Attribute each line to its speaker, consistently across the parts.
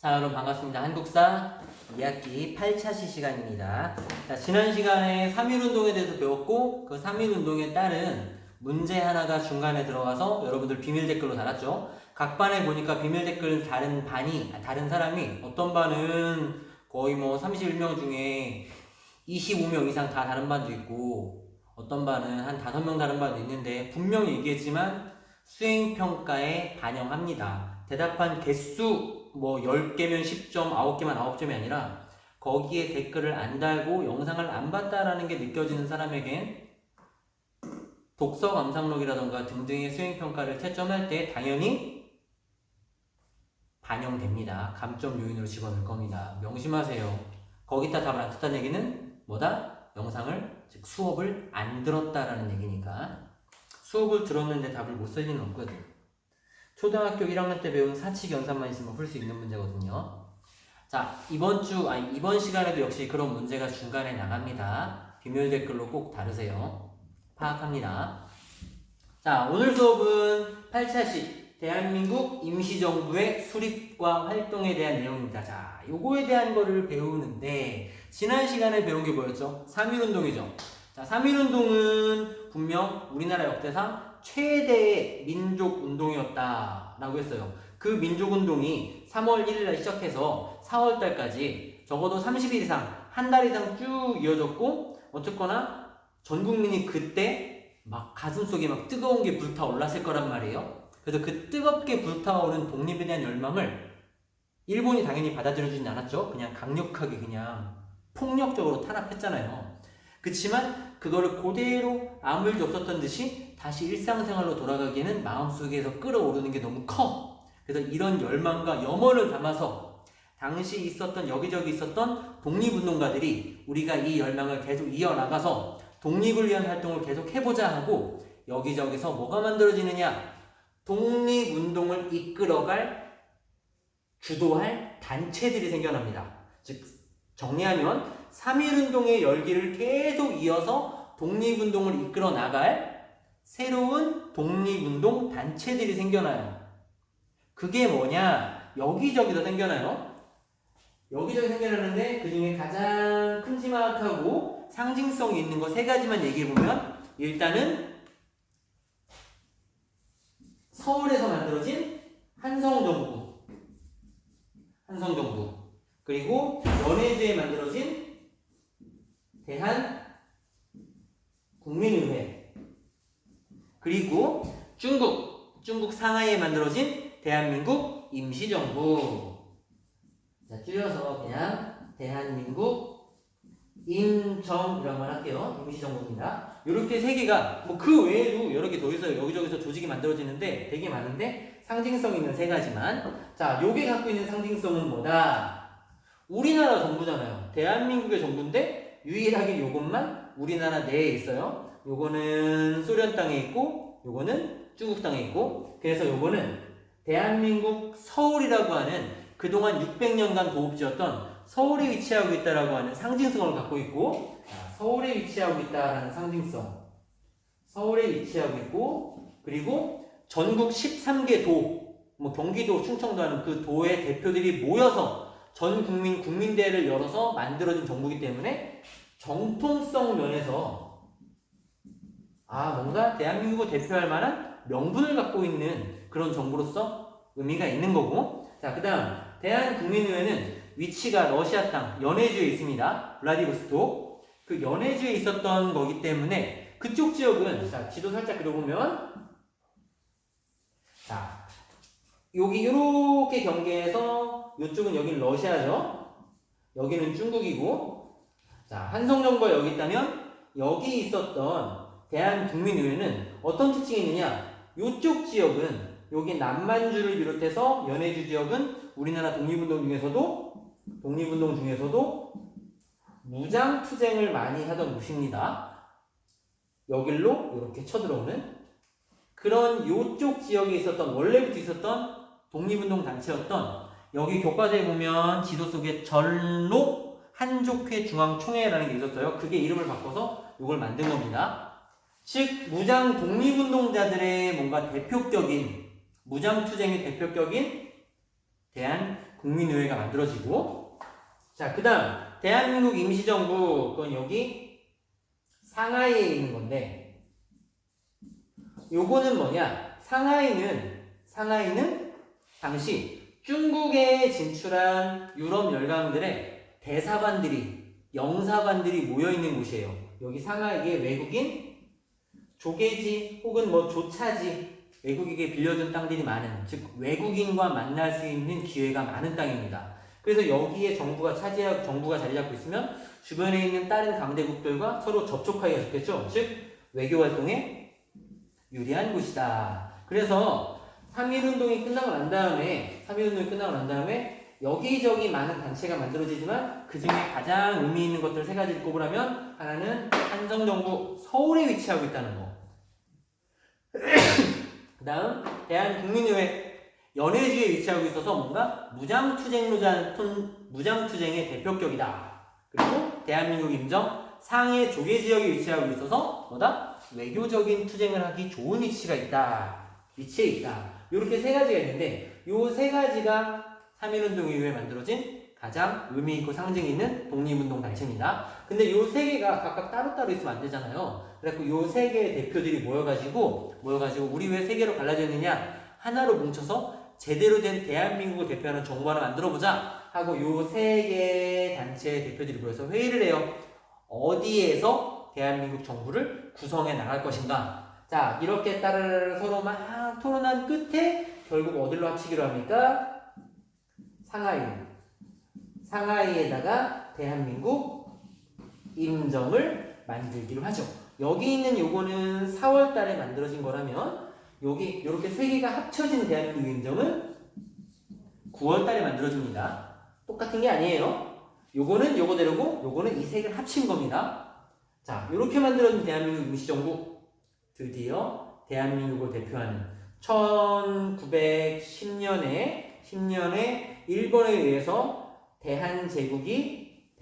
Speaker 1: 자, 여러분 반갑습니다. 한국사 2학기 8차시 시간입니다. 자, 지난 시간에 3.1운동에 대해서 배웠고 그 3.1운동에 따른 문제 하나가 중간에 들어가서 여러분들 비밀 댓글로 달았죠. 각 반에 보니까 비밀 댓글 다른 사람이 어떤 반은 거의 뭐 31명 중에 25명 이상 다 다른 반도 있고 어떤 반은 한 5명 다른 반도 있는데 분명히 얘기했지만 수행평가에 반영합니다. 대답한 개수 뭐 10개면 10점, 9개면 9점이 아니라 거기에 댓글을 안 달고 영상을 안 봤다라는 게 느껴지는 사람에겐 독서 감상록이라던가 등등의 수행평가를 채점할 때 당연히 반영됩니다. 감점 요인으로 집어넣을 겁니다. 명심하세요. 거기다 답을 안 썼다는 얘기는 뭐다? 영상을, 즉 수업을 안 들었다라는 얘기니까. 수업을 들었는데 답을 못 쓸 리는 없거든. 초등학교 1학년 때 배운 사칙 연산만 있으면 풀 수 있는 문제거든요. 자, 이번 시간에도 역시 그런 문제가 중간에 나갑니다. 비밀 댓글로 꼭 다루세요. 파악합니다. 자, 오늘 수업은 8차시 대한민국 임시정부의 수립과 활동에 대한 내용입니다. 자, 요거에 대한 거를 배우는데 지난 시간에 배운 게 뭐였죠? 3.1운동이죠. 자, 3.1운동은 분명 우리나라 역대상 최대의 민족운동이었다라고 했어요. 그 민족운동이 3월 1일날 시작해서 4월달까지 적어도 30일 이상, 한 달 이상 쭉 이어졌고 어쨌거나 전 국민이 그때 막 가슴속에 막 뜨거운 게 불타올랐을 거란 말이에요. 그래서 그 뜨겁게 불타오른 독립에 대한 열망을 일본이 당연히 받아들여주진 않았죠. 그냥 강력하게 그냥 폭력적으로 탄압했잖아요. 그치만 그거를 그대로 아무 일도 없었던 듯이 다시 일상생활로 돌아가기에는 마음속에서 끌어오르는 게 너무 커. 그래서 이런 열망과 염원을 담아서 당시 있었던 여기저기 있었던 독립운동가들이 우리가 이 열망을 계속 이어나가서 독립을 위한 활동을 계속 해보자 하고 여기저기서 뭐가 만들어지느냐? 독립운동을 이끌어갈 주도할 단체들이 생겨납니다. 즉 정리하면 3.1운동의 열기를 계속 이어서 독립운동을 이끌어 나갈 새로운 독립운동 단체들이 생겨나요. 그게 뭐냐? 여기저기서 생겨나요. 여기저기 생겨나는데 그 중에 가장 큼지막하고 상징성이 있는 거 3가지만 얘기해보면 일단은 서울에서 만들어진 한성정부 그리고 연해주에 만들어진 대한국민의회 그리고 중국 상하이에 만들어진 대한민국 임시정부. 자, 줄여서 그냥 대한민국 임정이라고 할게요. 임시정부입니다. 이렇게 3개가 뭐 그 외에도 여러 개 더 있어요. 여기저기서 조직이 만들어지는데 되게 많은데 상징성 있는 3가지만. 자, 요게 갖고 있는 상징성은 뭐다? 우리나라 정부잖아요. 대한민국의 정부인데 유일하게 요것만 우리나라 내에 있어요. 요거는 소련 땅에 있고 요거는 중국 땅에 있고 그래서 요거는 대한민국 서울이라고 하는 그동안 600년간 도읍지였던 서울에 위치하고 있다라고 하는 상징성을 갖고 있고 서울에 위치하고 있다라는 상징성 서울에 위치하고 있고 그리고 전국 13개 도 뭐 경기도 충청도 하는 그 도의 대표들이 모여서 전 국민대회를 열어서 만들어진 정부이기 때문에 정통성 면에서 뭔가 대한민국을 대표할 만한 명분을 갖고 있는 그런 정부로서 의미가 있는 거고. 자, 그 다음 대한국민의회는 위치가 러시아 땅 연해주에 있습니다. 블라디보스톡. 그 연해주에 있었던 거기 때문에 그쪽 지역은 자, 지도 살짝 그려보면 자, 여기 이렇게 경계해서 이쪽은 여기는 러시아죠. 여기는 중국이고 자, 한성정부가 여기 있다면 여기 있었던 대한국민의회는 어떤 특징이 있느냐? 이쪽 지역은 여기 남만주를 비롯해서 연해주 지역은 우리나라 독립운동 중에서도 무장투쟁을 많이 하던 곳입니다. 여길로 이렇게 쳐들어오는 그런 요쪽 지역에 있었던 원래부터 있었던 독립운동 단체였던 여기 교과서에 보면 지도 속에 전록 한족회 중앙총회라는 게 있었어요. 그게 이름을 바꿔서 이걸 만든 겁니다. 즉 무장 독립운동자들의 뭔가 대표격인 무장투쟁의 대표격인 국민의회가 만들어지고, 자, 그 다음 대한민국 임시정부, 그건 여기 상하이에 있는 건데, 요거는 뭐냐? 상하이는 당시 중국에 진출한 유럽 열강들의 대사관들이, 영사관들이 모여있는 곳이에요. 여기 상하이에 외국인, 조계지 혹은 뭐 조차지, 외국에게 빌려준 땅들이 많은, 즉 외국인과 만날 수 있는 기회가 많은 땅입니다. 그래서 여기에 정부가 자리 잡고 있으면 주변에 있는 다른 강대국들과 서로 접촉하기가 좋겠죠. 즉 외교 활동에 유리한 곳이다. 그래서 3.1운동이 끝나고 난 다음에 여기저기 많은 단체가 만들어지지만 그 중에 가장 의미 있는 것들 세 가지를 꼽으라면, 하나는 한성정부 서울에 위치하고 있다는 거. 그 다음 대한국민의회 연해주에 위치하고 있어서 뭔가 무장투쟁의 대표격이다. 그리고 대한민국 임정 상해 조계 지역에 위치하고 있어서 뭐다? 외교적인 투쟁을 하기 좋은 위치에 있다. 이렇게 세 가지가 있는데, 요 세 가지가 3.1운동 이후에 만들어진 가장 의미 있고 상징 있는 독립운동 단체입니다. 근데 요 세 개가 각각 따로따로 있으면 안 되잖아요. 그래서 요 세 개의 대표들이 모여가지고 우리 왜 세 개로 갈라져 있느냐? 하나로 뭉쳐서 제대로 된 대한민국을 대표하는 정부 하나 만들어보자 하고 요 세 개의 단체의 대표들이 모여서 회의를 해요. 어디에서 대한민국 정부를 구성해 나갈 것인가? 자, 이렇게 따르르 서로 막 토론한 끝에 결국 어디로 합치기로 합니까? 상하이에다가 대한민국 임정을 만들기로 하죠. 여기 있는 요거는 4월 달에 만들어진 거라면, 여기 요렇게 세 개가 합쳐진 대한민국 임정은 9월 달에 만들어집니다. 똑같은 게 아니에요. 요거는 요거대로고 요거는 이 세 개를 합친 겁니다. 자, 요렇게 만들어진 대한민국 임시정부, 드디어 대한민국을 대표하는 1910년에 일본에 의해서 대한제국이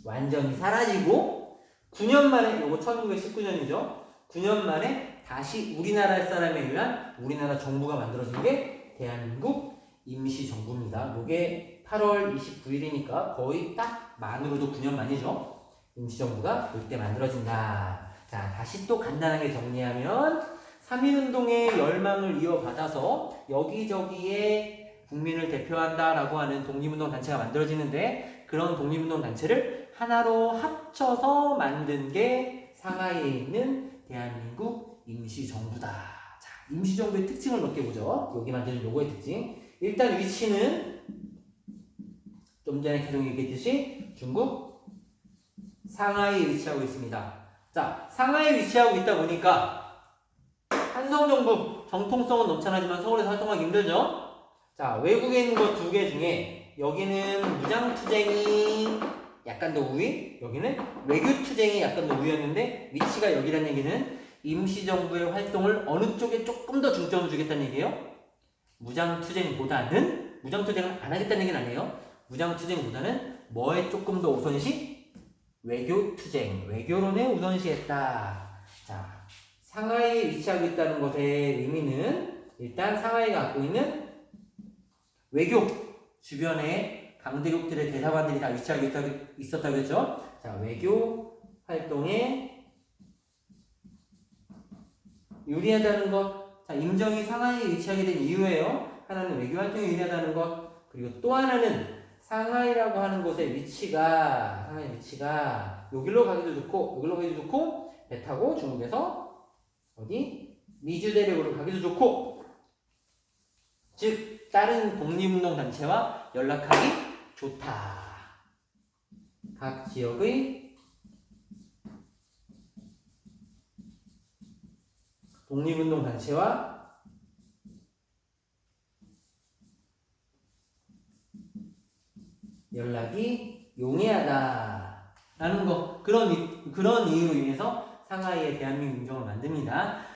Speaker 1: 완전히 사라지고 9년 만에, 요거 1919년이죠. 9년 만에 다시 우리나라 사람에 의한 우리나라 정부가 만들어진 게 대한민국 임시정부입니다. 요게 8월 29일이니까 거의 딱 만으로도 9년 만이죠. 임시정부가 이때 만들어진다. 자, 다시 또 간단하게 정리하면 3.1운동의 열망을 이어받아서 여기저기에 국민을 대표한다라고 하는 독립운동 단체가 만들어지는데, 그런 독립운동 단체를 하나로 합쳐서 만든 게 상하이에 있는 대한민국 임시정부다. 자, 임시정부의 특징을 몇 개 보죠. 여기 만드는 요거의 특징. 일단 위치는 좀 전에 계속 얘기했듯이 중국 상하이에 위치하고 있습니다. 자, 상하이에 위치하고 있다 보니까 한성정부 정통성은 넘쳐나지만 서울에서 활동하기 힘들죠. 자, 외국에 있는 것 두 개 중에 여기는 무장투쟁이 약간 더 우위, 여기는 외교투쟁이 약간 더 우위였는데, 위치가 여기라는 얘기는 임시정부의 활동을 어느 쪽에 조금 더 중점을 주겠다는 얘기예요. 무장투쟁을 안 하겠다는 얘기는 아니에요. 무장투쟁보다는 뭐에 조금 더 우선시? 외교투쟁, 외교론에 우선시했다. 자, 상하이에 위치하고 있다는 것의 의미는, 일단 상하이가 갖고 있는 외교, 주변에 강대국들의 대사관들이 다 위치하고 있었다고 했죠. 자, 외교 활동에 유리하다는 것. 자, 임정이 상하이에 위치하게 된 이유예요. 하나는 외교 활동에 유리하다는 것, 그리고 또 하나는 상하이라고 하는 곳의 위치가 여기로 가기도 좋고, 배 타고 중국에서 어디? 미주 대륙으로 가기도 좋고, 즉 다른 독립운동 단체와 연락하기 좋다. 각 지역의 독립운동 단체와 연락이 용이하다 라는 거, 그런 이유로 인해서 상하이의 대한민국 임정을 만듭니다.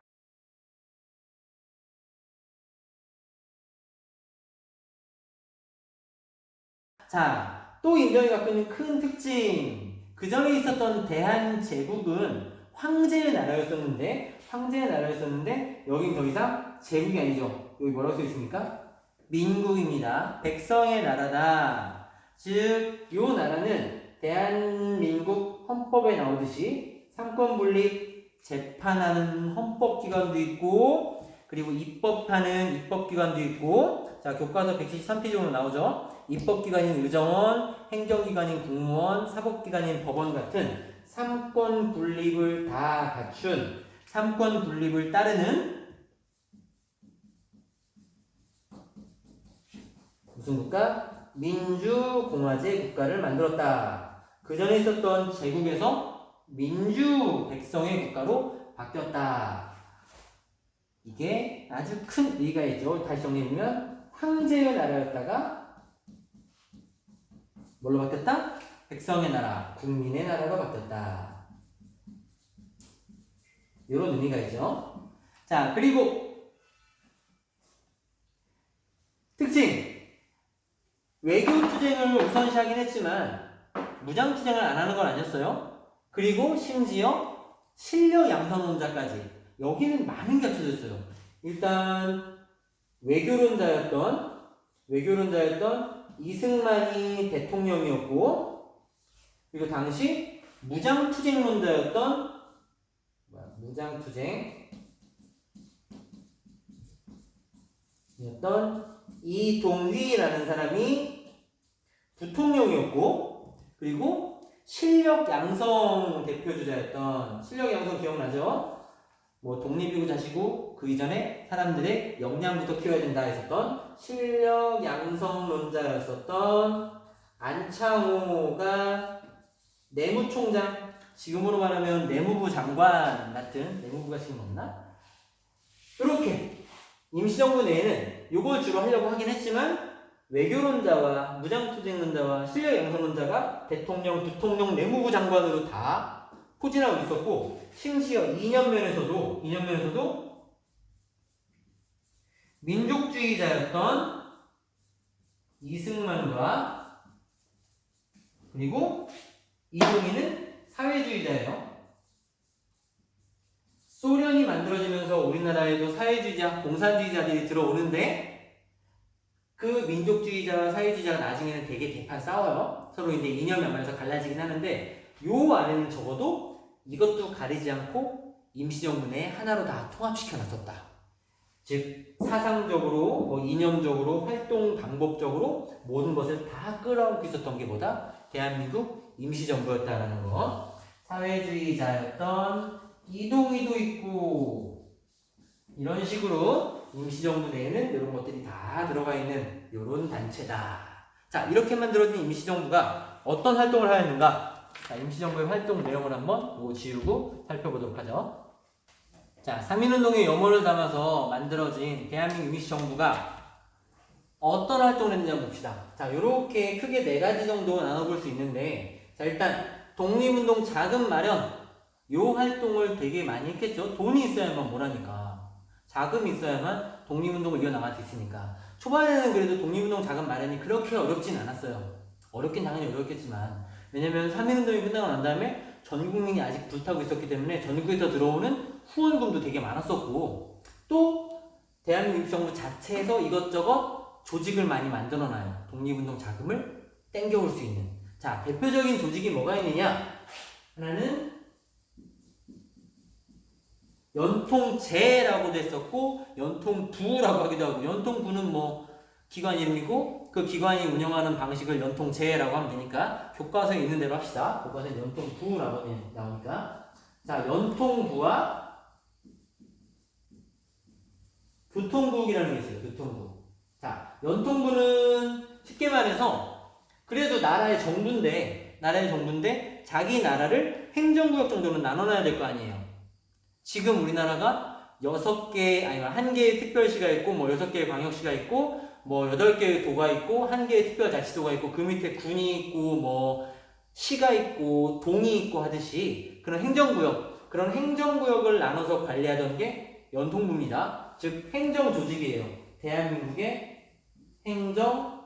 Speaker 1: 자, 또 임정이 갖고 있는 큰 특징, 그 전에 있었던 대한제국은 황제의 나라였었는데 여긴 더 이상 제국이 아니죠. 여기 뭐라고 써 있습니까? 민국입니다. 백성의 나라다. 즉, 요 나라는 대한민국 헌법에 나오듯이 삼권분립 재판하는 헌법기관도 있고, 그리고 입법하는 입법기관도 있고, 자, 교과서 173페이지로 나오죠. 입법기관인 의정원, 행정기관인 국무원, 사법기관인 법원 같은 삼권분립을 다 갖춘, 삼권분립을 따르는 무슨 국가? 민주공화제 국가를 만들었다. 그 전에 있었던 제국에서 민주 백성의 국가로 바뀌었다. 이게 아주 큰 의의가 있죠. 다시 정리해보면 황제의 나라였다가 뭘로 바뀌었다? 백성의 나라, 국민의 나라로 바뀌었다. 이런 의미가 있죠. 자, 그리고 특징! 외교투쟁을 우선시하긴 했지만 무장투쟁을 안 하는 건 아니었어요. 그리고 심지어 실력 양성론자까지. 여기는 많은 게 합쳐져 있어요. 일단 외교론자였던 이승만이 대통령이었고, 그리고 당시 무장투쟁론자였던 이동휘라는 사람이 부통령이었고, 그리고 실력 양성 대표주자였던, 실력 양성 기억나죠? 뭐 독립이고 자시고 그 이전에 사람들의 역량부터 키워야 된다 했었던 실력 양성론자였었던 안창호가 내무총장, 지금으로 말하면 내무부 장관 같은, 내무부가 지금 없나? 이렇게 임시정부 내에는 요걸 주로 하려고 하긴 했지만 외교론자와 무장투쟁론자와 실력 양성론자가 대통령, 부통령, 내무부 장관으로 다 포진하고 있었고, 심지어 이념면에서도 민족주의자였던 이승만과 그리고 이동희는 사회주의자예요. 소련이 만들어지면서 우리나라에도 사회주의자, 공산주의자들이 들어오는데 그 민족주의자와 사회주의자가 나중에는 되게 대판 싸워요. 서로 이제 이념이 면에서 갈라지긴 하는데 요 안에는 적어도 이것도 가리지 않고 임시정부 내에 하나로 다 통합시켜 놨었다. 즉 사상적으로, 뭐 이념적으로, 활동 방법적으로 모든 것을 다 끌어안고 있었던 게 뭐다? 대한민국 임시정부였다라는 거. 사회주의자였던 이동희도 있고, 이런 식으로 임시정부 내에는 이런 것들이 다 들어가 있는 이런 단체다. 자, 이렇게 만들어진 임시정부가 어떤 활동을 하였는가? 자, 임시정부의 활동 내용을 한번 지우고 살펴보도록 하죠. 자, 3.1운동의 염원을 담아서 만들어진 대한민국 임시정부가 어떤 활동을 했는지 한번 봅시다. 자, 요렇게 크게 4가지 정도 나눠볼 수 있는데, 자, 일단 독립운동 자금 마련, 요 활동을 되게 많이 했겠죠. 돈이 있어야만 뭐라니까. 자금이 있어야만 독립운동을 이어나갈 수 있으니까. 초반에는 그래도 독립운동 자금 마련이 그렇게 어렵진 않았어요. 어렵긴 당연히 어렵겠지만, 왜냐면 3.1운동이 끝나고 난 다음에 전 국민이 아직 불타고 있었기 때문에 전국에서 들어오는 후원금도 되게 많았었고, 또 대한민국 정부 자체에서 이것저것 조직을 많이 만들어놔요. 독립운동 자금을 땡겨올 수 있는. 자, 대표적인 조직이 뭐가 있느냐? 하나는 연통제라고도 했었고 연통부라고 하기도 하고, 연통부는 뭐 기관 이름이고 그 기관이 운영하는 방식을 연통제라고 하면 되니까 교과서에 있는 대로 합시다. 교과서에 연통부라고 나오니까. 자, 연통부와 교통국이라는 게 있어요. 교통국. 자, 연통부는 쉽게 말해서 그래도 나라의 정부인데 자기 나라를 행정구역 정도는 나눠놔야 될 거 아니에요. 지금 우리나라가 6개, 아니 1개의 특별시가 있고, 뭐 6개의 광역시가 있고, 뭐 8개의 도가 있고, 1개의 특별자치도가 있고, 그 밑에 군이 있고, 뭐 시가 있고, 동이 있고 하듯이 그런 행정구역을 나눠서 관리하던 게 연통부입니다. 즉 행정조직이에요. 대한민국의 행정조직.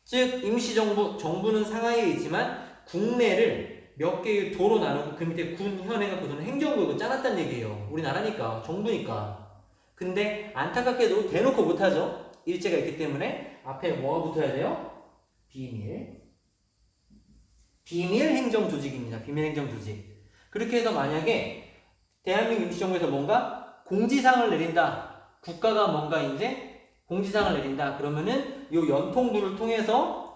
Speaker 1: 즉 정부는 상하이에 있지만 국내를 몇 개의 도로 나누고 그 밑에 군, 현 해갖고서는 행정구역을 짜놨다는 얘기예요. 우리나라니까, 정부니까. 근데 안타깝게도 대놓고 못하죠. 일제가 있기 때문에 앞에 뭐가 붙어야 돼요? 비밀. 비밀 행정 조직입니다. 비밀 행정 조직. 그렇게 해서 만약에 대한민국 임시정부에서 뭔가 공지사항을 내린다. 국가가 뭔가 이제 공지사항을 내린다. 그러면은 요 연통부를 통해서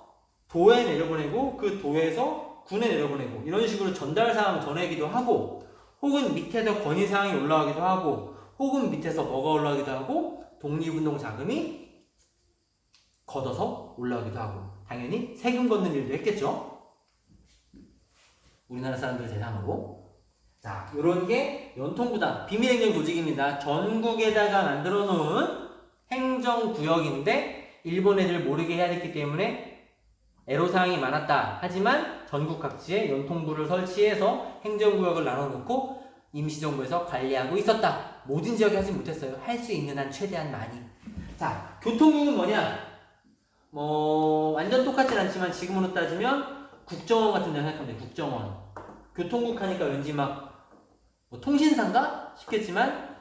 Speaker 1: 도에 내려보내고 그 도에서 군에 내려보내고 이런 식으로 전달사항 전하기도 하고 혹은 밑에서 건의사항이 올라가기도 하고 혹은 밑에서 뭐가 올라가기도 하고 독립운동 자금이 걷어서 올라가기도 하고 당연히 세금 걷는 일도 했겠죠. 우리나라 사람들 대상으로. 자, 요런 게 연통부다. 비밀행정 조직입니다. 전국에다가 만들어 놓은 행정구역인데 일본 애들 모르게 해야 됐기 때문에 애로사항이 많았다. 하지만 전국 각지에 연통부를 설치해서 행정구역을 나눠놓고 임시정부에서 관리하고 있었다. 모든 지역에 하지 못했어요. 할 수 있는 한 최대한 많이. 자, 교통국은 뭐냐? 완전 똑같진 않지만 지금으로 따지면 국정원 같은 데 생각하면 돼요. 국정원. 교통국 하니까 왠지 통신사인가? 싶겠지만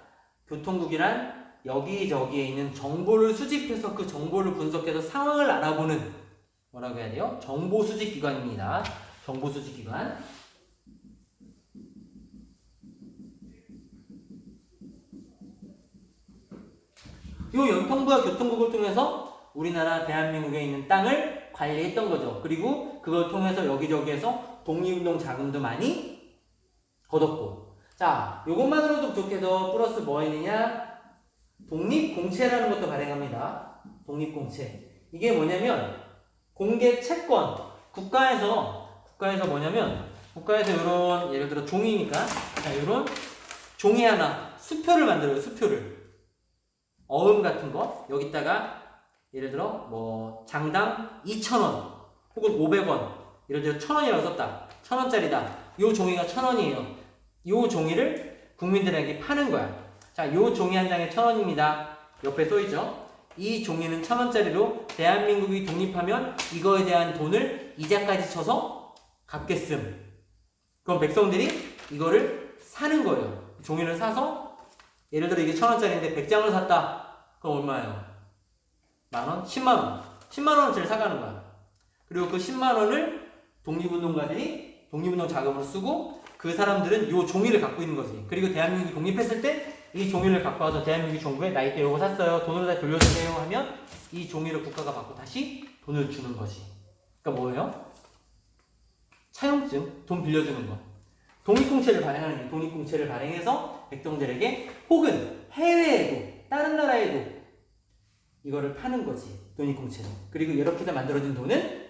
Speaker 1: 교통국이란 여기저기에 있는 정보를 수집해서 그 정보를 분석해서 상황을 알아보는 뭐라고 해야 돼요? 정보수집기관입니다. 정보수집기관. 이 연통부와 교통국을 통해서 우리나라 대한민국에 있는 땅을 관리했던 거죠. 그리고 그걸 통해서 여기저기에서 독립운동 자금도 많이 걷었고. 자, 요것만으로도 부족해서 플러스 뭐 있느냐? 독립공채라는 것도 발행합니다. 독립공채. 이게 뭐냐면 공개 채권. 국가에서 뭐냐면 국가에서 이런 예를 들어 종이니까 자, 이런 종이 하나 수표를 만들어요. 수표를. 어음 같은 거 여기다가 예를 들어 장당 2,000원 혹은 500원 예를 들어 1,000원이라고 썼다. 1,000원짜리다. 요 종이가 1,000원이에요. 요 종이를 국민들에게 파는 거야. 자, 요 종이 한 장에 1,000원입니다. 옆에 써있죠. 이 종이는 1,000원짜리로 대한민국이 독립하면 이거에 대한 돈을 이자까지 쳐서 갚겠음. 그럼 백성들이 이거를 사는 거예요. 종이를 사서 예를 들어 이게 1,000원짜리인데 100장을 샀다. 그럼 얼마예요? 만원? 10만원. 10만원어치를 사가는 거야. 그리고 그 10만원을 독립운동가들이 독립운동 자금으로 쓰고 그 사람들은 요 종이를 갖고 있는 거지. 그리고 대한민국이 독립했을 때 이 종이를 갖고 와서 대한민국 정부에 나 이때 요거 샀어요. 돈으로 다 돌려주세요 하면 이 종이를 국가가 받고 다시 돈을 주는 거지. 그러니까 뭐예요? 차용증, 돈 빌려주는 거. 독립공채를 발행하는 거예요. 독립공채를 발행해서 백성들에게 혹은 해외에도 다른 나라에도 이거를 파는 거지. 독립공채는. 그리고 이렇게 해서 만들어진 돈은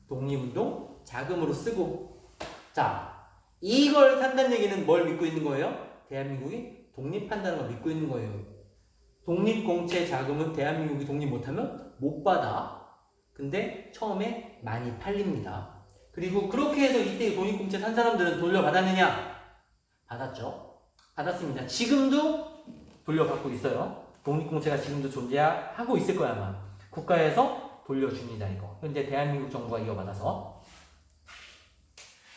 Speaker 1: 독립운동 자금으로 쓰고. 자, 이걸 산다는 얘기는 뭘 믿고 있는 거예요? 대한민국이 독립한다는 걸 믿고 있는 거예요. 독립공채 자금은 대한민국이 독립 못하면 못 받아. 근데 처음에 많이 팔립니다. 그리고 그렇게 해서 이때 독립공채 산 사람들은 돌려받았느냐? 받았죠. 받았습니다. 지금도 돌려받고 있어요. 독립공채가 지금도 존재하고 있을 거야 아마. 국가에서 돌려줍니다 이거. 현재 대한민국 정부가 이어받아서.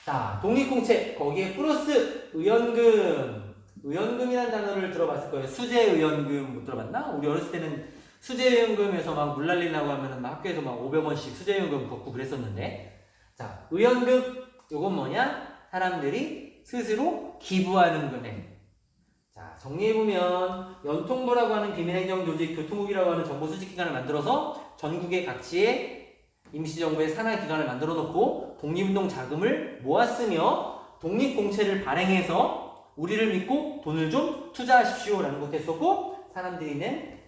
Speaker 1: 자, 독립공채 거기에 플러스 의연금. 의연금이라는 단어를 들어봤을 거예요. 수재의연금 못 들어봤나? 우리 어렸을 때는 수재의연금에서 막 물 날리려고 하면 막 학교에서 막 500원씩 수재의연금 걷고 그랬었는데. 자, 의연금 요건 뭐냐? 사람들이 스스로 기부하는 금액. 자, 정리해보면 연통부라고 하는 비밀행정조직, 교통국이라고 하는 정보수집기관을 만들어서 전국의 각지에 임시정부의 산하기관을 만들어 놓고 독립운동 자금을 모았으며 독립공채를 발행해서 우리를 믿고 돈을 좀 투자하십시오 라는 것도 했었고 사람들이 낸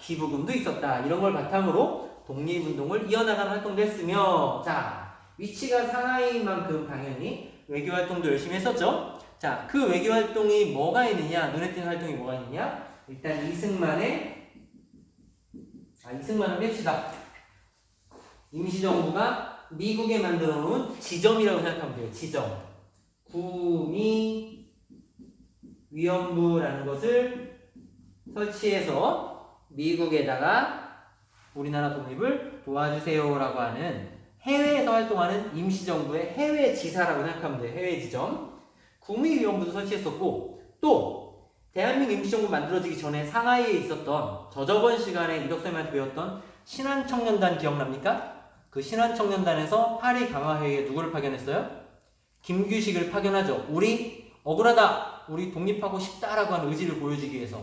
Speaker 1: 기부금도 있었다. 이런 걸 바탕으로 독립운동을 이어나가는 활동도 했으며 자, 위치가 상하이인 만큼 당연히 외교활동도 열심히 했었죠. 자, 그 외교활동이 뭐가 있느냐? 눈에 띄는 활동이 뭐가 있느냐? 일단 이승만을 뺍시다. 임시정부가 미국에 만들어 놓은 지점이라고 생각하면 돼요. 지점. 구미위원부라는 것을 설치해서 미국에다가 우리나라 독립을 도와주세요라고 하는 해외에서 활동하는 임시정부의 해외지사라고 생각하면 돼요. 해외지점. 구미위원부도 설치했었고 또 대한민국 임시정부 만들어지기 전에 상하이에 있었던 저저번 시간에 이덕쌤한테 배웠던 신한청년단 기억납니까? 그 신한청년단에서 파리 강화회의에 누구를 파견했어요? 김규식을 파견하죠. 우리 억울하다, 우리 독립하고 싶다라고 하는 의지를 보여주기 위해서.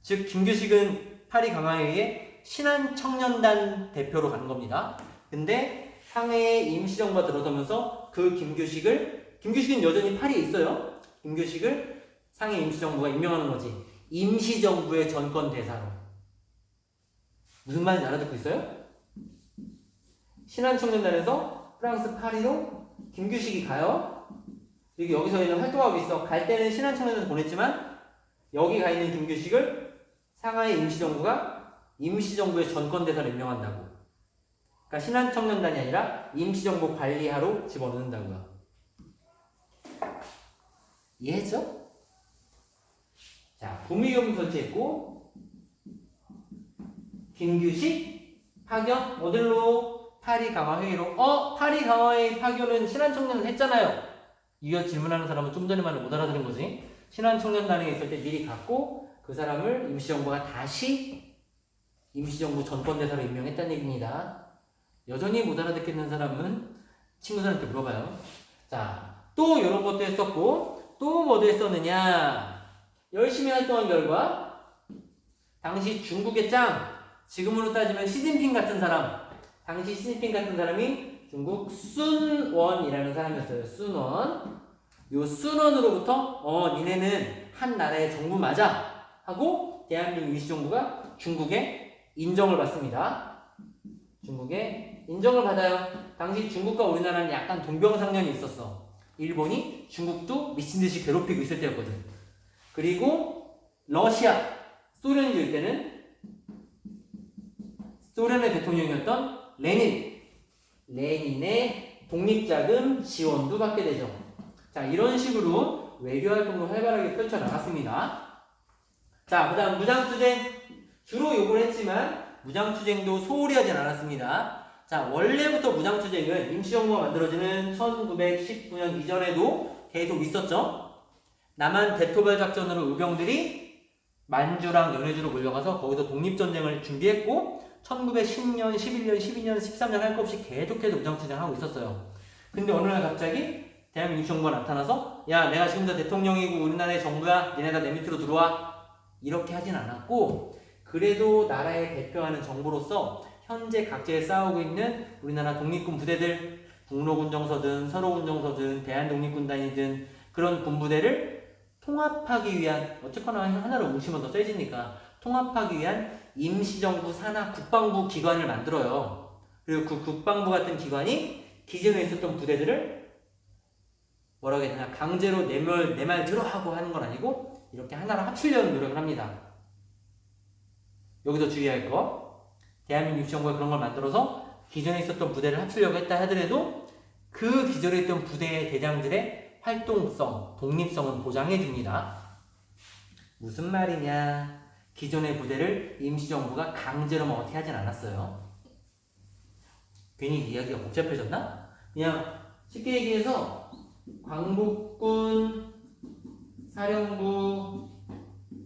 Speaker 1: 즉 김규식은 파리 강화회의에 신한청년단 대표로 가는 겁니다. 근데 상해에 임시정부가 들어서면서 그 김규식은 여전히 파리에 있어요. 김규식을 상해 임시정부가 임명하는 거지. 임시정부의 전권대사로. 무슨 말인지 알아듣고 있어요? 신한청년단에서 프랑스 파리로 김규식이 가요. 여기서 얘는 활동하고 있어. 갈 때는 신한청년단에서 보냈지만 여기 가 있는 김규식을 상하이 임시정부가 임시정부의 전권대사로 임명한다고. 그러니까 신한청년단이 아니라 임시정부 관리하로 집어넣는다고요. 이해했죠? 자, 구미경 설치했고 김규식 파견 어딜로? 파리 강화회의로. 파리 강화회의 파견은 신한청년단 했잖아요. 이거 질문하는 사람은 좀 전에 말을 못 알아들은 거지. 신한청년단에 있을 때 미리 갔고 그 사람을 임시정부가 다시 임시정부 전권대사로 임명했다는 얘기입니다. 여전히 못 알아듣겠는 사람은 친구들한테 물어봐요. 자, 또 이런 것도 했었고 또 뭐도 했었느냐. 열심히 활동한 결과 당시 중국의 짱, 지금으로 따지면 시진핑 같은 사람, 당시 시진핑 같은 사람이 중국 순원이라는 사람이었어요. 순원. 요 순원으로부터 니네는 한 나라의 정부 맞아 하고 대한민국 임시정부가 중국의 인정을 받습니다. 중국의 인정을 받아요. 당시 중국과 우리나라는 약간 동병상련이 있었어. 일본이 중국도 미친듯이 괴롭히고 있을 때였거든. 그리고 러시아, 소련이 될 때는 소련의 대통령이었던 레닌의 독립자금 지원도 받게 되죠. 자, 이런 식으로 외교활동을 활발하게 펼쳐나갔습니다. 자, 그 다음 무장투쟁. 주로 욕을 했지만 무장투쟁도 소홀히 하진 않았습니다. 자, 원래부터 무장투쟁은 임시정부가 만들어지는 1919년 이전에도 계속 있었죠. 남한 대토발 작전으로 의병들이 만주랑 연해주로 몰려가서 거기서 독립전쟁을 준비했고 1910년, 11년, 12년, 13년 할 것 없이 계속해서 무장투쟁하고 있었어요. 근데 어느 날 갑자기 대한민국 임시정부가 나타나서 야, 내가 지금 다 대통령이고 우리나라의 정부야, 니네 다 내 밑으로 들어와, 이렇게 하진 않았고 그래도 나라에 대표하는 정부로서 현재 각지에 싸우고 있는 우리나라 독립군 부대들, 동로군정서든 서로군정서든 대한독립군단이든 그런 군부대를 통합하기 위한, 어쨌거나 하나로 뭉치면 더 세지니까 통합하기 위한 임시정부 산하 국방부 기관을 만들어요. 그리고 그 국방부 같은 기관이 기존에 있었던 부대들을 뭐라고 해야 되나, 강제로 내 말 들어 하고 하는 건 아니고 이렇게 하나로 합치려는 노력을 합니다. 여기서 주의할 거, 대한민국 임시정부가 그런 걸 만들어서 기존에 있었던 부대를 합치려고 했다 하더라도 그 기존에 있던 부대의 대장들의 활동성, 독립성은 보장해 줍니다. 무슨 말이냐? 기존의 부대를 임시정부가 강제로 뭐 어떻게 하진 않았어요. 괜히 이야기가 복잡해졌나? 그냥 쉽게 얘기해서 광복군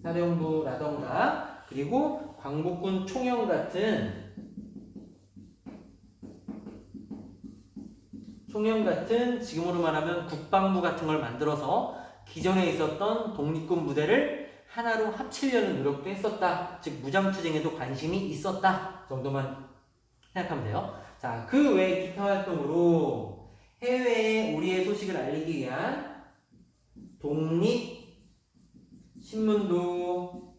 Speaker 1: 사령부라던가 그리고 광복군 총영 같은 지금으로 말하면 국방부 같은 걸 만들어서 기존에 있었던 독립군 부대를 하나로 합치려는 노력도 했었다. 즉 무장투쟁에도 관심이 있었다 정도만 생각하면 돼요. 자, 그 외 기타 활동으로 해외에 우리의 소식을 알리기 위한 독립신문도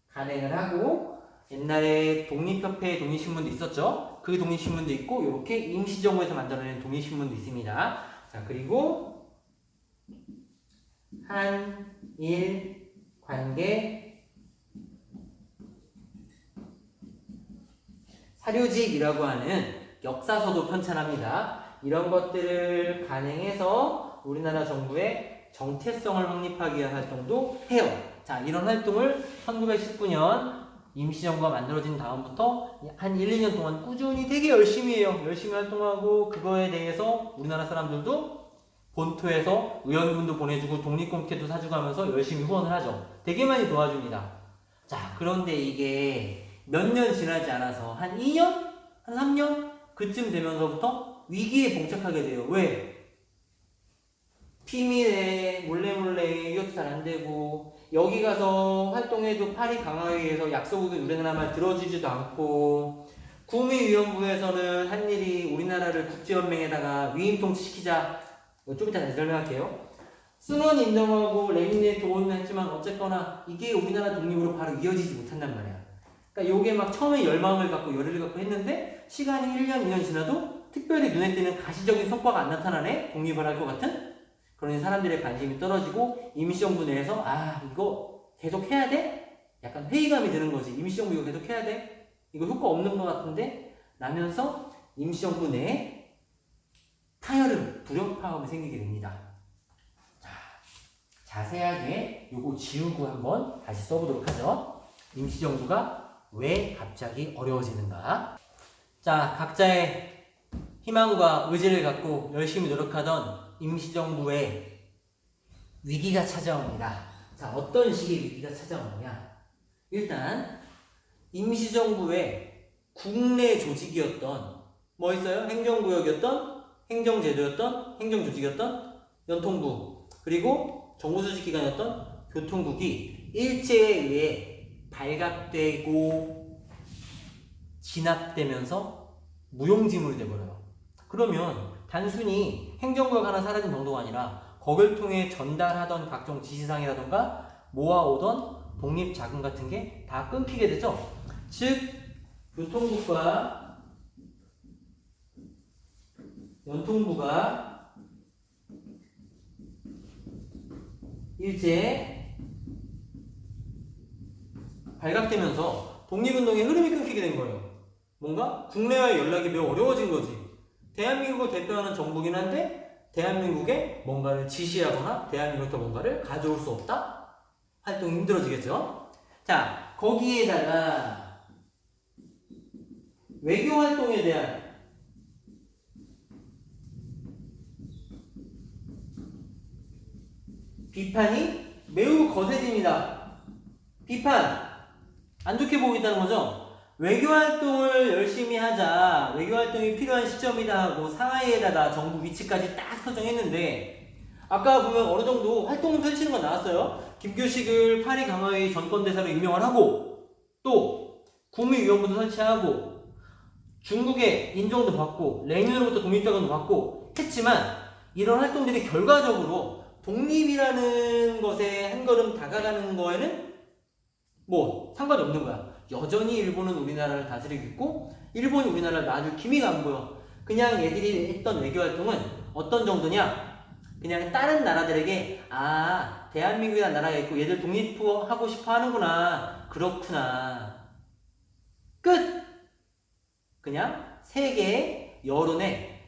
Speaker 1: 간행을 하고, 옛날에 독립협회의 독립신문도 있었죠. 그 독립신문도 있고 이렇게 임시정부에서 만들어낸 독립신문도 있습니다. 자, 그리고 한일 관계 사료집이라고 하는 역사서도 편찬합니다. 이런 것들을 간행해서 우리나라 정부의 정체성을 확립하기 위한 활동도 해요. 자, 이런 활동을 1919년 임시정부가 만들어진 다음부터 한 1, 2년 동안 꾸준히 되게 열심히 해요. 열심히 활동하고 그거에 대해서 우리나라 사람들도 본토에서 의원금도 보내주고 독립공채도 사주고 하면서 열심히 후원을 하죠. 되게 많이 도와줍니다. 자, 그런데 이게 몇 년 지나지 않아서 한 2년? 한 3년? 그쯤 되면서부터 위기에 봉착하게 돼요. 왜? 피미에 몰래 이것도 잘 안 되고, 여기 가서 활동해도 팔이 강하게 해서 약속을 우리나라 말 들어주지도 않고, 구미위원부에서는 한 일이 우리나라를 국제연맹에다가 위임 통치시키자. 좀 이따 다시 설명할게요. 순원 인정하고 레닌의 도움은 했지만 어쨌거나 이게 우리나라 독립으로 바로 이어지지 못한단 말이야. 그러니까 요게 막 처음에 열망을 갖고 열의를 갖고 했는데 시간이 1년, 2년 지나도 특별히 눈에 띄는 가시적인 성과가 안 나타나네? 독립을 할 것 같은? 그러니 사람들의 관심이 떨어지고 임시정부 내에서 아 이거 계속 해야 돼? 약간 회의감이 드는 거지. 임시정부 이거 계속 해야 돼? 이거 효과 없는 것 같은데? 라면서 임시정부 내에 타협을 불협화음이 생기게 됩니다. 자, 자세하게 요거 지우고 한번 다시 써보도록 하죠. 임시정부가 왜 갑자기 어려워지는가? 자, 각자의 희망과 의지를 갖고 열심히 노력하던 임시정부의 위기가 찾아옵니다. 자, 어떤 식의 위기가 찾아오느냐? 일단 임시정부의 국내 조직이었던 뭐 있어요? 행정구역이었던, 행정제도였던, 행정조직이었던 연통부, 그리고 정부수직기관이었던 교통국이 일제에 의해 발각되고 진압되면서 무용지물이 돼버려요. 그러면 단순히 행정구역 하나 사라진 정도가 아니라 거길 통해 전달하던 각종 지시사항이라던가 모아오던 독립자금 같은 게 다 끊기게 되죠. 즉 교통국과 연통부가 일제에 발각되면서 독립운동의 흐름이 끊기게 된 거예요. 뭔가 국내와의 연락이 매우 어려워진 거지. 대한민국을 대표하는 정부긴 한데 대한민국에 뭔가를 지시하거나 대한민국부터 뭔가를 가져올 수 없다? 활동이 힘들어지겠죠? 자, 거기에다가 외교 활동에 대한 비판이 매우 거세집니다. 비판! 안 좋게 보고 있다는 거죠? 외교활동을 열심히 하자, 외교활동이 필요한 시점이다 하고 상하이에다가 정부 위치까지 딱 설정했는데 아까 보면 어느 정도 활동을 펼치는 건 나왔어요. 김규식을 파리 강화의 전권대사로 임명을 하고 또 구미위원부도 설치하고 중국의 인정도 받고 레닌으로부터 독립자금도 받고 했지만 이런 활동들이 결과적으로 독립이라는 것에 한 걸음 다가가는 거에는 뭐 상관이 없는 거야. 여전히 일본은 우리나라를 다스리고 있고 일본이 우리나라를 놔줄 기미가 안 보여. 그냥 얘들이 했던 외교활동은 어떤 정도냐? 그냥 다른 나라들에게 아 대한민국이라는 나라가 있고 얘들 독립하고 싶어 하는구나. 그렇구나. 끝! 그냥 세계의 여론에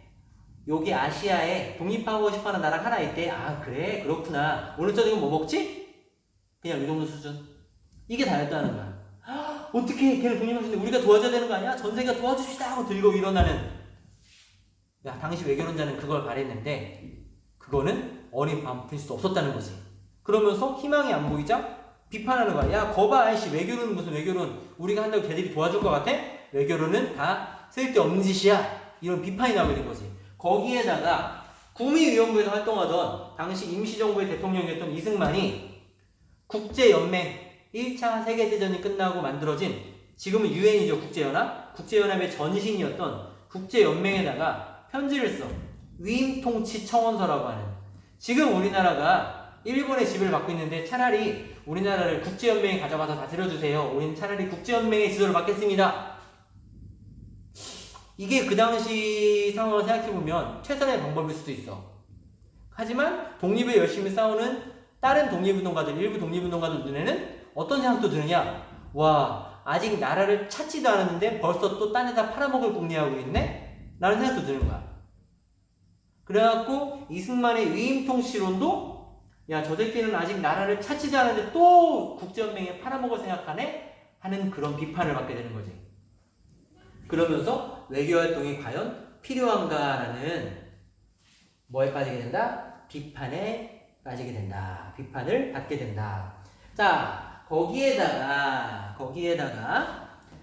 Speaker 1: 여기 아시아에 독립하고 싶어하는 나라가 하나 있대. 아 그래 그렇구나. 오늘 저녁은 뭐 먹지? 그냥 이 정도 수준. 이게 다였다는 거야. 어떻게 걔를 독립하시는데 우리가 도와줘야 되는 거 아니야? 전 세계가 도와줍시다 하고 들고 일어나는. 야 당시 외교론자는 그걸 바랬는데 그거는 어린 마음 풀 수 없었다는 거지. 그러면서 희망이 안 보이자 비판하는 거야. 야 거봐 아이씨 외교론은 무슨 외교론 우리가 한다고 걔들이 도와줄 것 같아? 외교론은 다 쓸데없는 짓이야. 이런 비판이 나오게 된 거지. 거기에다가 구미위원부에서 활동하던 당시 임시정부의 대통령이었던 이승만이 국제연맹 1차 세계대전이 끝나고 만들어진 지금은 유엔이죠. 국제연합. 국제연합의 전신이었던 국제연맹에다가 편지를 써. 위임통치청원서라고 하는. 지금 우리나라가 일본의 지배를 받고 있는데 차라리 우리나라를 국제연맹에 가져가서 다스려주세요. 우리는 차라리 국제연맹의 지도를 받겠습니다. 이게 그 당시 상황을 생각해보면 최선의 방법일 수도 있어. 하지만 독립에 열심히 싸우는 다른 독립운동가들, 일부 독립운동가들 눈에는 어떤 생각도 드느냐? 와, 아직 나라를 찾지도 않았는데 벌써 또 딴 데다 팔아먹을 궁리하고 있네? 라는 생각도 드는 거야. 그래갖고 이승만의 위임통치론도 야, 저 새끼는 아직 나라를 찾지도 않았는데 또 국제연맹에 팔아먹을 생각하네? 하는 그런 비판을 받게 되는 거지. 그러면서 외교활동이 과연 필요한가라는 뭐에 빠지게 된다? 비판에 빠지게 된다. 비판을 받게 된다. 자, 거기에다가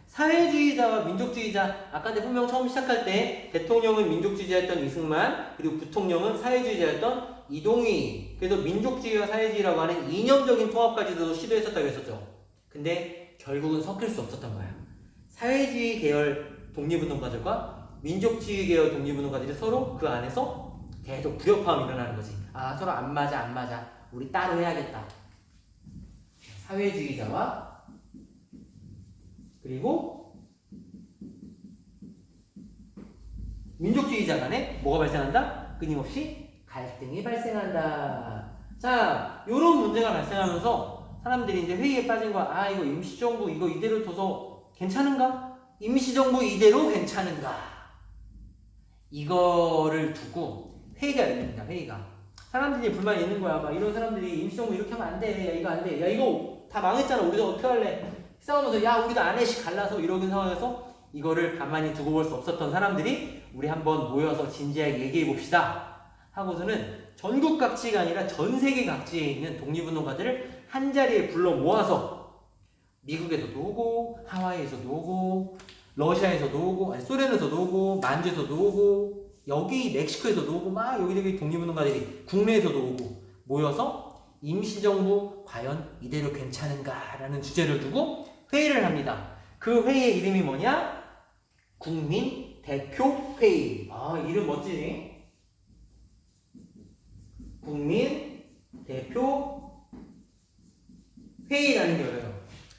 Speaker 1: 사회주의자와 민족주의자, 아까 분명 처음 시작할 때 대통령은 민족주의자였던 이승만, 그리고 부통령은 사회주의자였던 이동휘. 그래서 민족주의와 사회주의라고 하는 이념적인 통합까지도 시도했었다고 했었죠. 근데 결국은 섞일 수 없었던 거야. 사회주의 계열 독립운동가들과 민족주의 계열 독립운동가들이 서로 그 안에서 계속 불협화음이 일어나는 거지. 아, 서로 안 맞아. 우리 따로 해야겠다. 사회주의자와 그리고 민족주의자 간에 뭐가 발생한다? 끊임없이 갈등이 발생한다. 자, 요런 문제가 발생하면서 사람들이 이제 회의에 빠진 거야. 아, 이거 임시정부 이거 이대로 둬서 괜찮은가? 임시정부 이대로 괜찮은가? 이거를 두고 회의가 열립니다. 회의가. 사람들이 불만이 있는 거야. 막 이런 사람들이 임시정부 이렇게 하면 안 돼. 야, 이거 안 돼. 야, 이거 다 망했잖아. 우리도 어떻게 할래? 싸우면서 야, 우리도 안 해씩 갈라서 이러는 상황에서 이거를 가만히 두고 볼 수 없었던 사람들이 우리 한번 모여서 진지하게 얘기해 봅시다 하고서는 전국 각지가 아니라 전 세계 각지에 있는 독립운동가들을 한 자리에 불러 모아서 미국에서도 오고 하와이에서도 오고 러시아에서도 오고 아니 소련에서도 오고 만주에서도 오고 여기 멕시코에서도 오고 막 여기저기 독립운동가들이 국내에서도 오고 모여서 임시정부 과연 이대로 괜찮은가라는 주제를 두고 회의를 합니다. 그 회의의 이름이 뭐냐? 국민대표회의. 아, 이름 멋지지? 국민대표회의라는 게 열려요.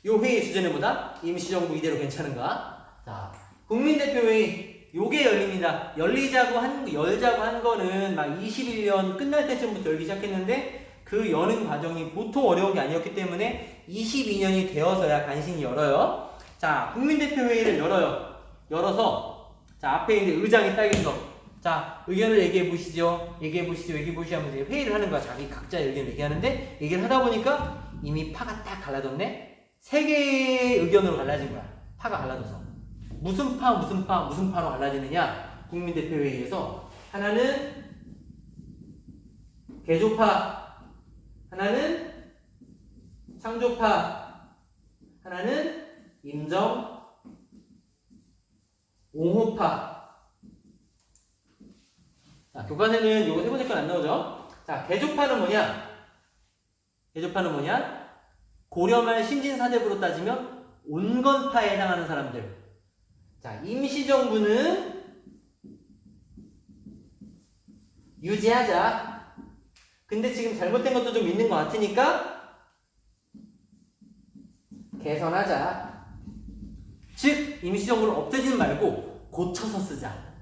Speaker 1: 이 회의 주제는 뭐다? 임시정부 이대로 괜찮은가? 자, 국민대표회의 요게 열립니다. 열자고 한 거는 막 21년 끝날 때쯤부터 열기 시작했는데 그 여는 과정이 보통 어려운 게 아니었기 때문에 22년이 되어서야 간신히 열어요. 자, 국민대표회의를 열어서 자, 앞에 이제 의장이 딱 있어. 자, 의견을 얘기해 보시죠 하면서 회의를 하는 거야. 자기 각자 의견을 얘기하는데 얘기를 하다 보니까 이미 파가 딱 갈라졌네. 세 개의 의견으로 갈라진 거야. 파가 갈라져서. 무슨 파로 갈라지느냐? 국민대표회의에서 하나는 개조파, 하나는 창조파, 하나는 임정 옹호파. 자, 교과서에는 요거 세 번째 건 안 나오죠? 자, 개조파는 뭐냐? 고려말 신진사대부로 따지면 온건파에 해당하는 사람들. 자, 임시정부는 유지하자. 근데 지금 잘못된 것도 좀 있는 것 같으니까 개선하자. 즉, 임시정부를 없애지 말고 고쳐서 쓰자.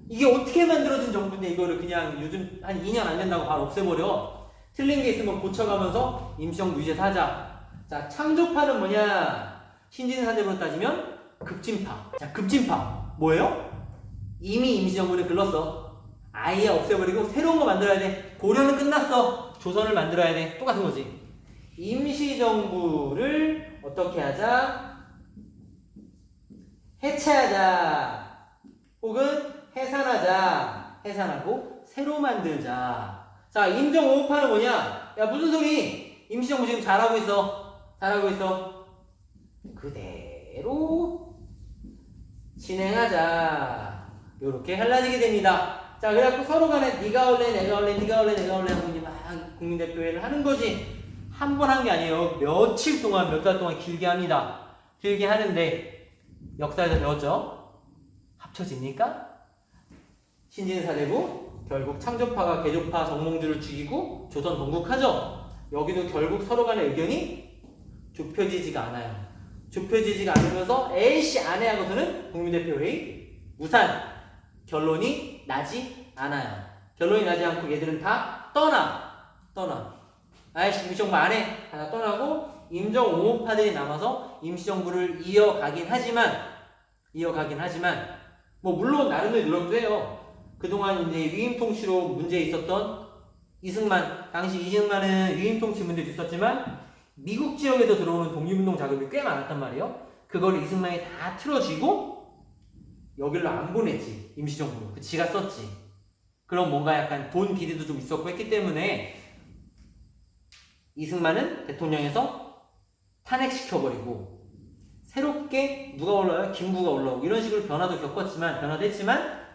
Speaker 1: 이게 어떻게 만들어진 정부인데 이거를 그냥 요즘 한 2년 안 된다고 바로 없애버려. 틀린 게 있으면 고쳐가면서 임시정부 유지해서 하자. 자, 창조파는 뭐냐? 신진사대부로 따지면 급진파. 자, 급진파 뭐예요? 이미 임시정부를 글렀어. 아예 없애버리고 새로운 거 만들어야 돼. 고려는 끝났어. 조선을 만들어야 돼. 똑같은 거지. 임시정부를 어떻게 하자? 해체하자. 혹은 해산하고 새로 만들자. 자, 임정옹호파는 뭐냐? 야, 무슨 소리? 임시정부 지금 잘하고 있어. 그대로 진행하자. 요렇게 갈라지게 됩니다. 자, 그래갖고 서로 간에 네가 올래 내가 올래 하고 이제 막 국민대표회를 하는 거지. 한 번 한 게 아니에요. 며칠 동안 몇 달 동안 길게 합니다. 길게 하는데 역사에서 배웠죠? 합쳐집니까? 신진사대부 결국 창조파가 개조파 정몽주를 죽이고 조선 건국하죠. 여기도 결국 서로 간의 의견이 좁혀지지가 않아요. 좁혀지지가 않으면서 에이씨 안 해 하고서는 국민대표회의 무산. 결론이 나지 않아요. 결론이 나지 않고 얘들은 다 떠나. 아이씨 임시정부 안 해. 하나 떠나고 임정옹호파들이 남아서 임시정부를 이어가긴 하지만 뭐 물론 나름대로 노력도 해요. 그동안 이제 위임통치로 문제 있었던 이승만, 당시 이승만은 위임통치 문제도 있었지만 미국 지역에서 들어오는 독립운동 자금이 꽤 많았단 말이에요. 그걸 이승만이 다 틀어쥐고 여기로 안 보냈지. 임시정부로. 그 지가 썼지. 그럼 뭔가 약간 돈 기대도 좀 있었고 했기 때문에 이승만은 대통령에서 탄핵시켜버리고 새롭게 누가 올라와요? 김구가 올라오고 이런 식으로 변화됐지만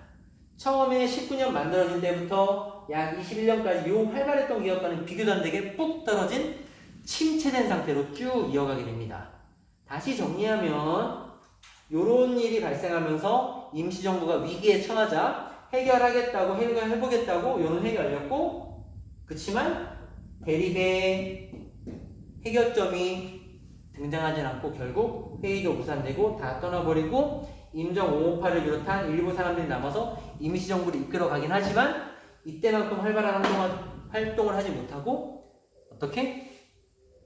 Speaker 1: 처음에 19년 만들어진 때부터 약 21년까지 요 활발했던 기업과는 비교도 안 되게 뚝 떨어진 침체된 상태로 쭉 이어가게 됩니다. 다시 정리하면 요런 일이 발생하면서 임시정부가 위기에 처하자 해결해보겠다고 요런 회의가 열렸고, 그치만 대립의 해결점이 등장하진 않고 결국 회의도 무산되고 다 떠나버리고 임정 558을 비롯한 일부 사람들이 남아서 임시정부를 이끌어가긴 하지만 이때만큼 활발한 활동을 하지 못하고 어떻게?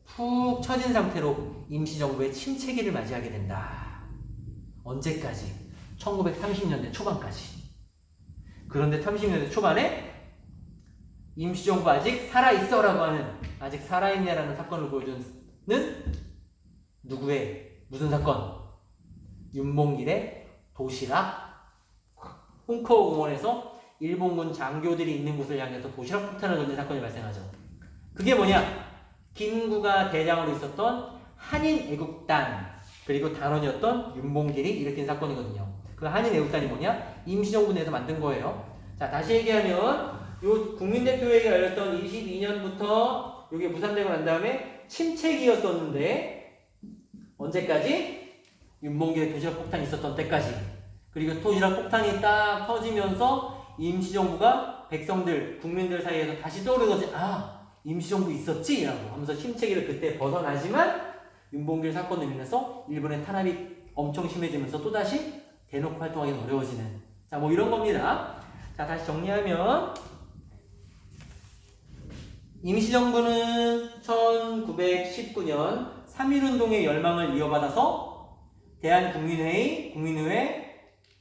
Speaker 1: 푹 처진 상태로 임시정부의 침체기를 맞이하게 된다. 언제까지? 1930년대 초반까지. 그런데 30년대 초반에 임시정부 아직 살아있어 라고 하는, 아직 살아있네 라는 사건을 보여주는 누구의 무슨 사건? 윤봉길의 도시락. 홍커 공원에서 일본군 장교들이 있는 곳을 향해서 도시락 폭탄을 던진 사건이 발생하죠. 그게 뭐냐? 김구가 대장으로 있었던 한인애국단 그리고 단원이었던 윤봉길이 일으킨 사건이거든요. 그 한인애국단이 뭐냐? 임시정부 내에서 만든 거예요. 자, 다시 얘기하면 요 국민대표회의가 열렸던 22년부터 이게 무산되고 난 다음에 침체기였었는데 언제까지? 윤봉길의 도시락 폭탄이 있었던 때까지. 그리고 도시락 폭탄이 딱 터지면서 임시정부가 백성들, 국민들 사이에서 다시 떠오르거지. 아, 임시정부 있었지? 라고 하면서 침체기를 그때 벗어나지만 윤봉길 사건으로 인해서 일본의 탄압이 엄청 심해지면서 또다시 대놓고 활동하기는 어려워지는, 자, 뭐 이런 겁니다. 자, 다시 정리하면 임시정부는 1919년 3.1운동의 열망을 이어받아서 대한국민회의, 국민의회,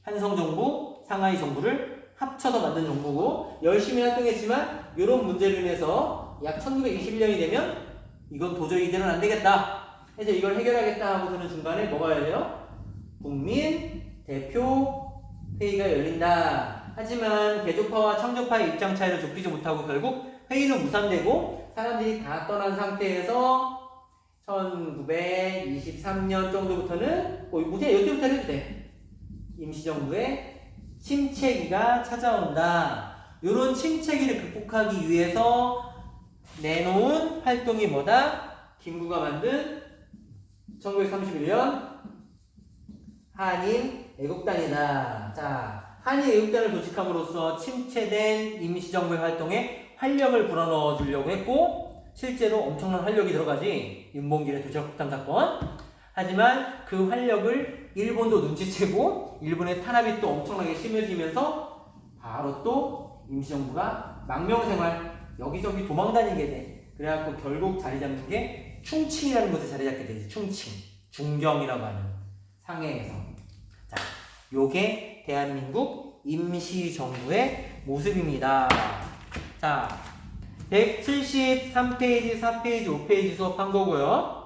Speaker 1: 한성정부, 상하이 정부를 합쳐서 만든 정부고 열심히 활동했지만 이런 문제로 인해서 약 1921년이 되면 이건 도저히 이대로는 안 되겠다 해서 이걸 해결하겠다 하고서는 중간에 뭐가 열려요? 국민 대표 회의가 열린다. 하지만 개조파와 창조파의 입장 차이를 좁히지 못하고 결국 회의는 무산되고 사람들이 다 떠난 상태에서 1923년 정도부터는 그냥 이때부터 해도 돼. 임시정부의 침체기가 찾아온다. 이런 침체기를 극복하기 위해서 내놓은 활동이 뭐다? 김구가 만든 1931년 한인애국단이다. 자, 한인애국단을 조직함으로써 침체된 임시정부의 활동에 활력을 불어넣어 주려고 했고 실제로 엄청난 활력이 들어가지. 윤봉길의 도시락폭탄 사건. 하지만 그 활력을 일본도 눈치채고 일본의 탄압이 또 엄청나게 심해지면서 바로 또 임시정부가 망명생활 여기저기 도망다니게 돼. 그래갖고 결국 자리 잡는 게 충칭이라는 곳에 자리 잡게 되지. 충칭, 중경이라고 하는 상해에서. 자, 요게 대한민국 임시정부의 모습입니다. 자, 173페이지, 4페이지, 5페이지 수업한 거고요.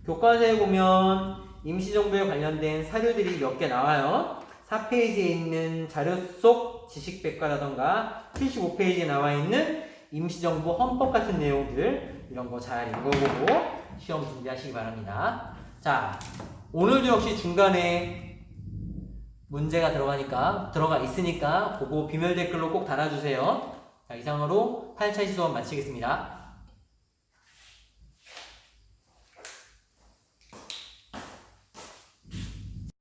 Speaker 1: 교과서에 보면 임시정부에 관련된 사료들이 몇 개 나와요. 4페이지에 있는 자료 속 지식백과라던가 75페이지에 나와 있는 임시정부 헌법 같은 내용들 이런 거 잘 읽어보고 시험 준비하시기 바랍니다. 자, 오늘도 역시 중간에 문제가 들어가 있으니까 보고 비밀 댓글로 꼭 달아주세요. 자, 이상으로 8차 수업 마치겠습니다.